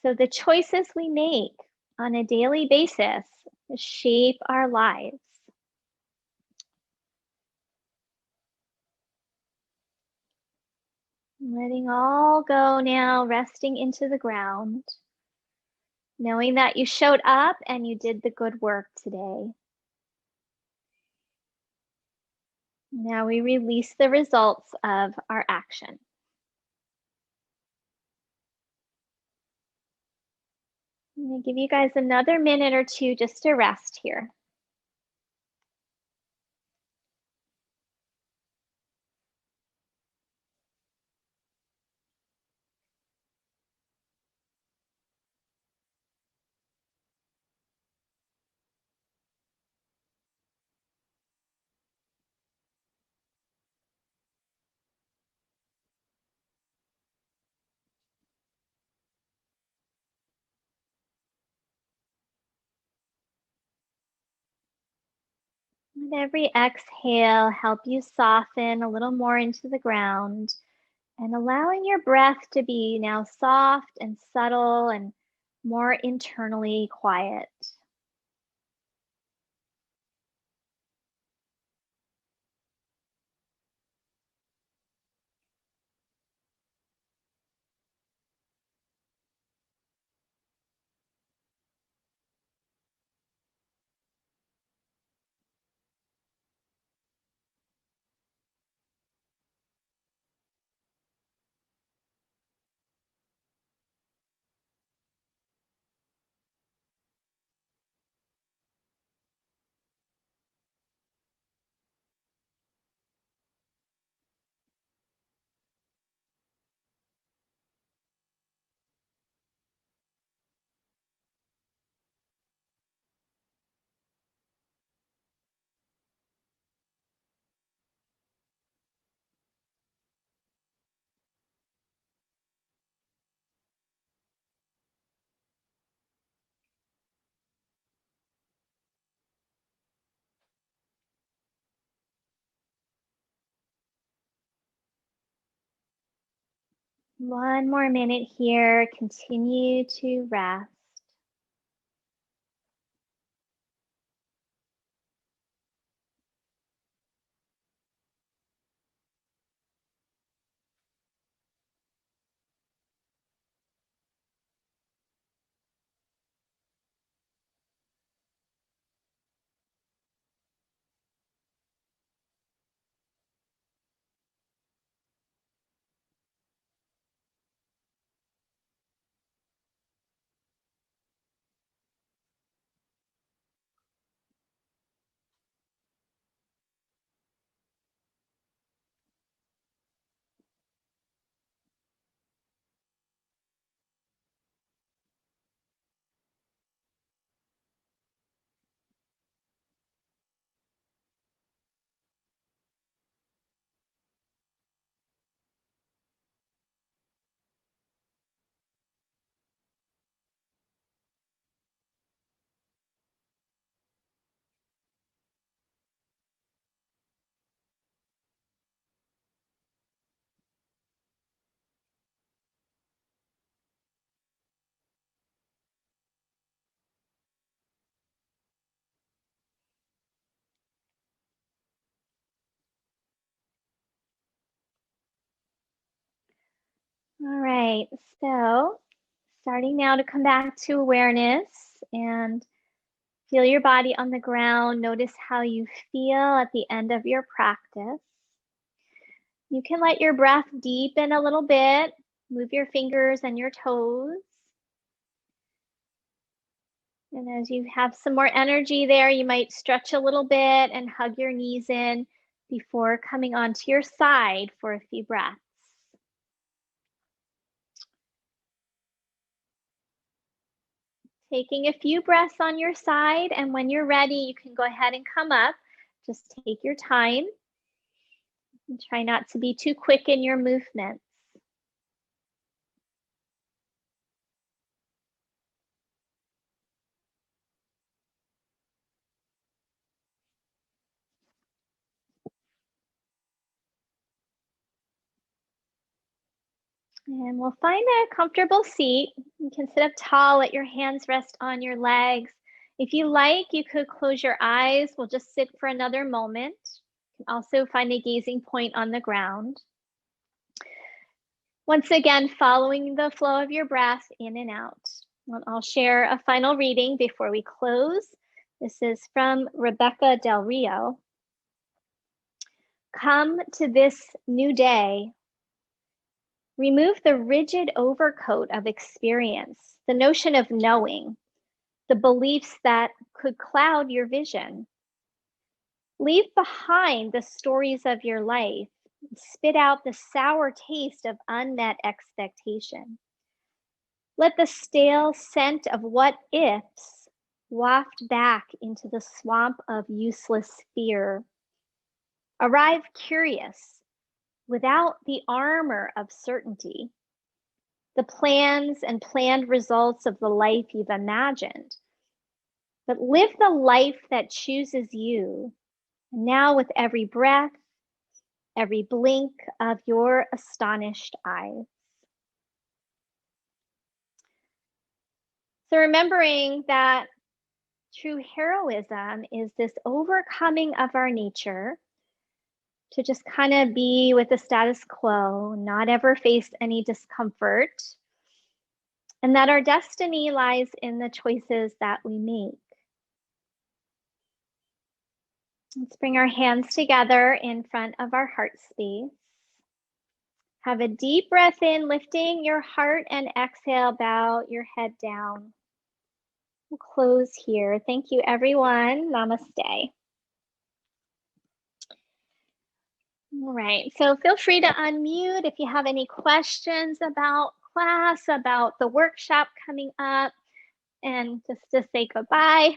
So the choices we make on a daily basis shape our lives. Letting all go now, resting into the ground, knowing that you showed up and you did the good work today. Now we release the results of our action. I'm going to give you guys another minute or two just to rest here. With every exhale, help you soften a little more into the ground and allowing your breath to be now soft and subtle and more internally quiet. One more minute here. Continue to rest. All right, so starting now to come back to awareness and feel your body on the ground. Notice how you feel at the end of your practice. You can let your breath deepen a little bit. Move your fingers and your toes. And as you have some more energy there, you might stretch a little bit and hug your knees in before coming onto your side for a few breaths. Taking a few breaths on your side, and when you're ready, you can go ahead and come up. Just take your time and try not to be too quick in your movements. And we'll find a comfortable seat. You can sit up tall, let your hands rest on your legs. If you like, you could close your eyes. We'll just sit for another moment. You can also find a gazing point on the ground. Once again, following the flow of your breath in and out. And I'll share a final reading before we close. This is from Rebecca Del Rio. Come to this new day. Remove the rigid overcoat of experience, the notion of knowing, the beliefs that could cloud your vision. Leave behind the stories of your life. Spit out the sour taste of unmet expectation. Let the stale scent of what ifs waft back into the swamp of useless fear. Arrive curious, without the armor of certainty, the plans and planned results of the life you've imagined, but live the life that chooses you. Now with every breath, every blink of your astonished eyes. So remembering that true heroism is this overcoming of our nature to just kind of be with the status quo, not ever face any discomfort, and that our destiny lies in the choices that we make. Let's bring our hands together in front of our heart space. Have a deep breath in, lifting your heart, and exhale, bow your head down. We'll close here. Thank you, everyone. Namaste. All right, so feel free to unmute if you have any questions about class, about the workshop coming up, and just to say goodbye.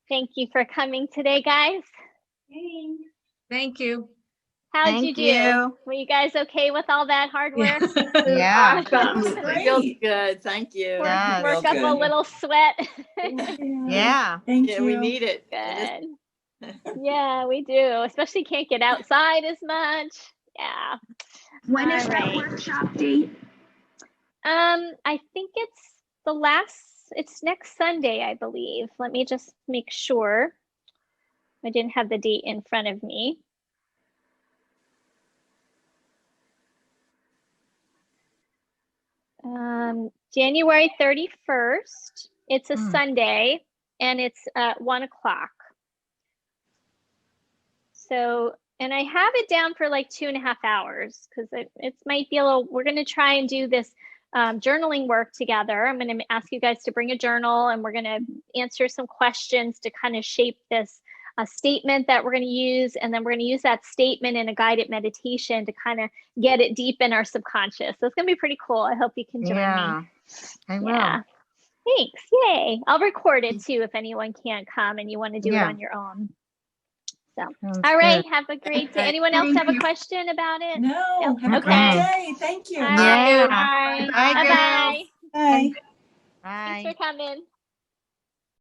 Thank you for coming today, guys. Thank you. How'd you do? Were you guys okay with all that hard work? Yeah. Absolutely. Feels good. Thank you. Does. Work up good. a little sweat. Yeah. Thank Yeah, you. we need it. Good. Yeah, we do. Especially can't get outside as much. Yeah. When is All that right. workshop date? I think it's next Sunday, I believe. Let me just make sure. I didn't have the date in front of me. January 31st. It's a Sunday, and it's at 1 o'clock. So, and I have it down for like 2.5 hours because it might be a little, we're going to try and do this journaling work together. I'm going to ask you guys to bring a journal, and we're going to answer some questions to kind of shape this statement that we're going to use. And then we're going to use that statement in a guided meditation to kind of get it deep in our subconscious. So it's going to be pretty cool. I hope you can join me. I will. Yeah. Thanks. Yay. I'll record it too if anyone can't come and you want to do it on your own. So, Sounds all right. good. Have a great day. Anyone else have a question about it? No, have a Okay. great day. Thank you. All right. Yeah. Bye. Bye, Bye-bye. girls. Bye. Bye. Thanks for coming.